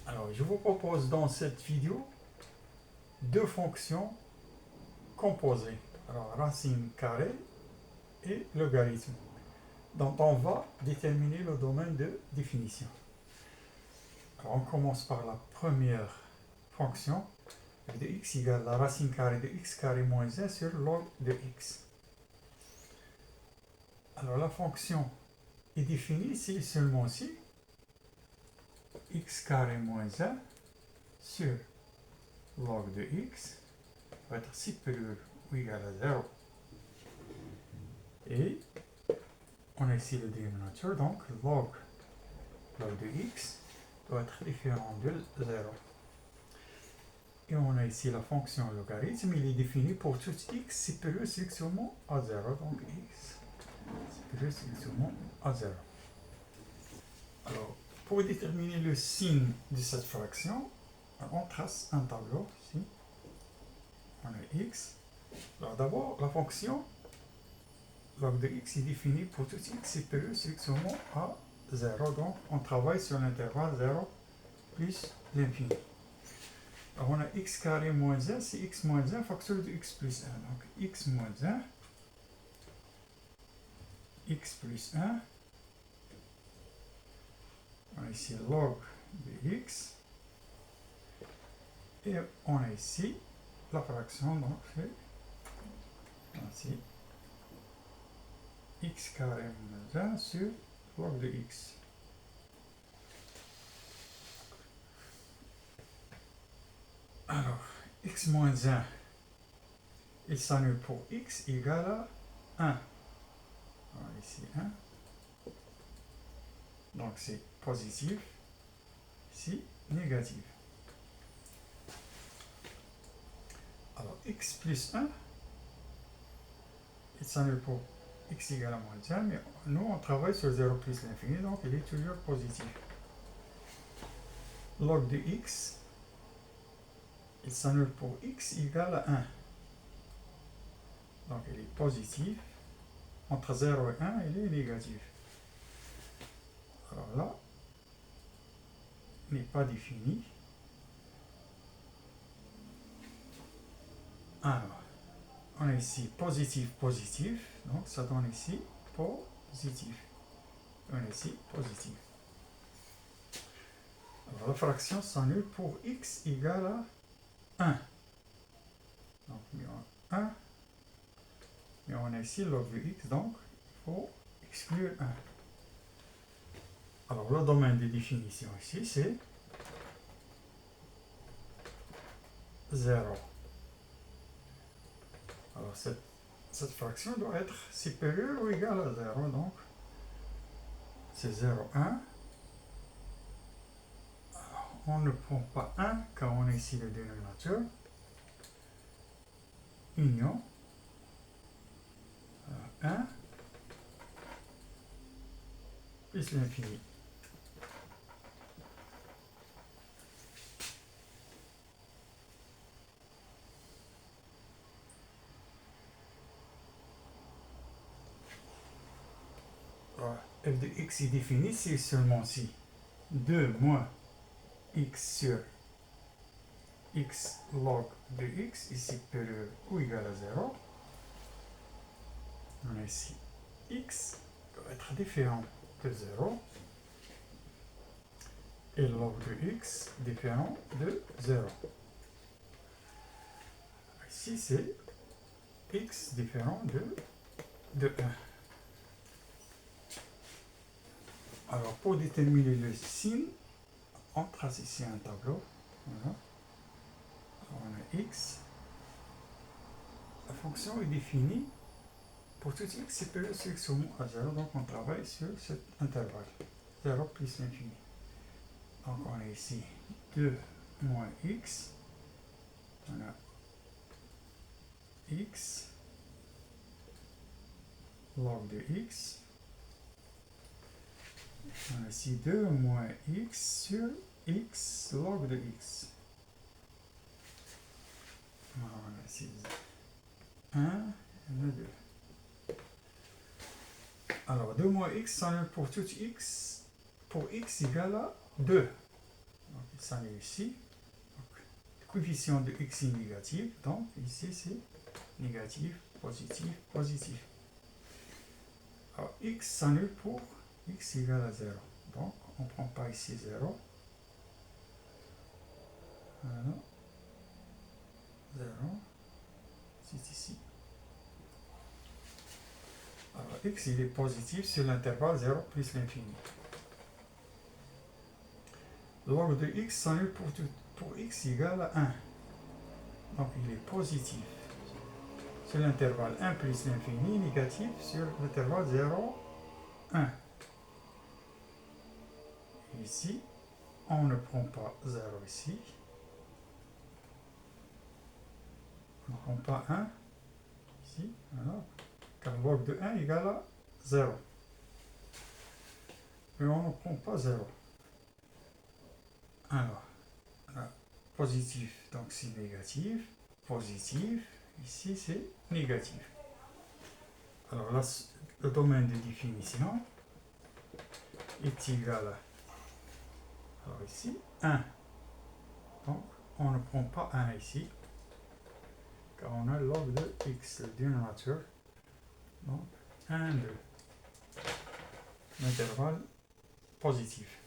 Alors, je vous propose dans cette vidéo deux fonctions composées. Alors, racine carrée et logarithme, dont on va déterminer le domaine de définition. Alors, on commence par la première fonction, de x égale la racine carrée de x carré moins 1 sur log de x. Alors, la fonction est définie si et seulement si x carré moins 1 sur log de x va être supérieur ou égal à 0. Et on a ici le dénominateur, donc log de x doit être différent de 0. Et on a ici la fonction logarithme, il est défini pour tout x supérieur strictement à 0. Donc x supérieur strictement à 0. Alors, pour déterminer le signe de cette fraction, on trace un tableau ici. On a x. Alors d'abord, la fonction log de x est définie pour tout x supérieur strictement à 0. Donc on travaille sur l'intervalle 0 plus l'infini. Alors on a x carré moins 1, c'est x moins 1 facteur de x plus 1. Donc x moins 1, x plus 1. On a ici log de x. Et on a ici la fraction, donc c'est ainsi x carré moins 1 sur log de x. Alors, x moins 1, il s'annule pour x égale à 1. Alors, ici 1. Donc c'est positif, ici négatif. Alors x plus 1, il s'annule pour x égale à moins 1, mais nous on travaille sur 0 plus l'infini, donc il est toujours positif. Log de x, il s'annule pour x égale à 1. Donc il est positif. Entre 0 et 1, il est négatif. Alors là, il n'est pas défini. Alors, on a ici positif, positif. Donc ça donne ici positif. On a ici positif. Alors la fraction s'annule pour x égale à 1. Donc on a 1. Mais on a ici log de x, donc il faut exclure 1. Alors le domaine de définition ici, c'est 0. Alors cette fraction doit être supérieure ou égale à 0, donc c'est 0, 1. Alors, on ne prend pas 1 car on a ici le dénominateur. Union 1 plus l'infini. F de x est défini si seulement si 2 moins x sur x log de x est supérieur ou égal à 0. On a ici x doit être différent de 0 et log de x différent de 0. Ici c'est x différent de 1. Alors pour déterminer le signe, on trace ici un tableau. Voilà. On a x. La fonction est définie pour tout x supérieur strictement à 0, donc on travaille sur cet intervalle 0 plus l'infini. Donc on a ici 2 moins x. On a x log de x. On a ici 2 moins x sur x log de x. On a ici 1 et 2. Alors 2 moins x s'annule pour tout x, pour x égale à 2. Donc s'annule ici. Donc, le coefficient de x est négatif, donc ici c'est négatif, positif, positif. Alors x s'annule pour x égale à 0. Donc on ne prend pas ici 0. Voilà. 0. C'est ici. Alors x il est positif sur l'intervalle 0 plus l'infini. Log de x s'annule pour x égale à 1. Donc il est positif sur l'intervalle 1 plus l'infini, négatif sur l'intervalle 0, 1. Ici, on ne prend pas 0 ici. On ne prend pas 1 ici. Voilà. Car log de 1 égale à 0. Mais on ne prend pas 0. Alors, là, positif, donc c'est négatif. Positif, ici c'est négatif. Alors là, le domaine de définition est égal à, alors ici, 1. Donc, on ne prend pas 1 ici, car on a log de x, le dénominateur. Donc, 1 de l'intervalle positif.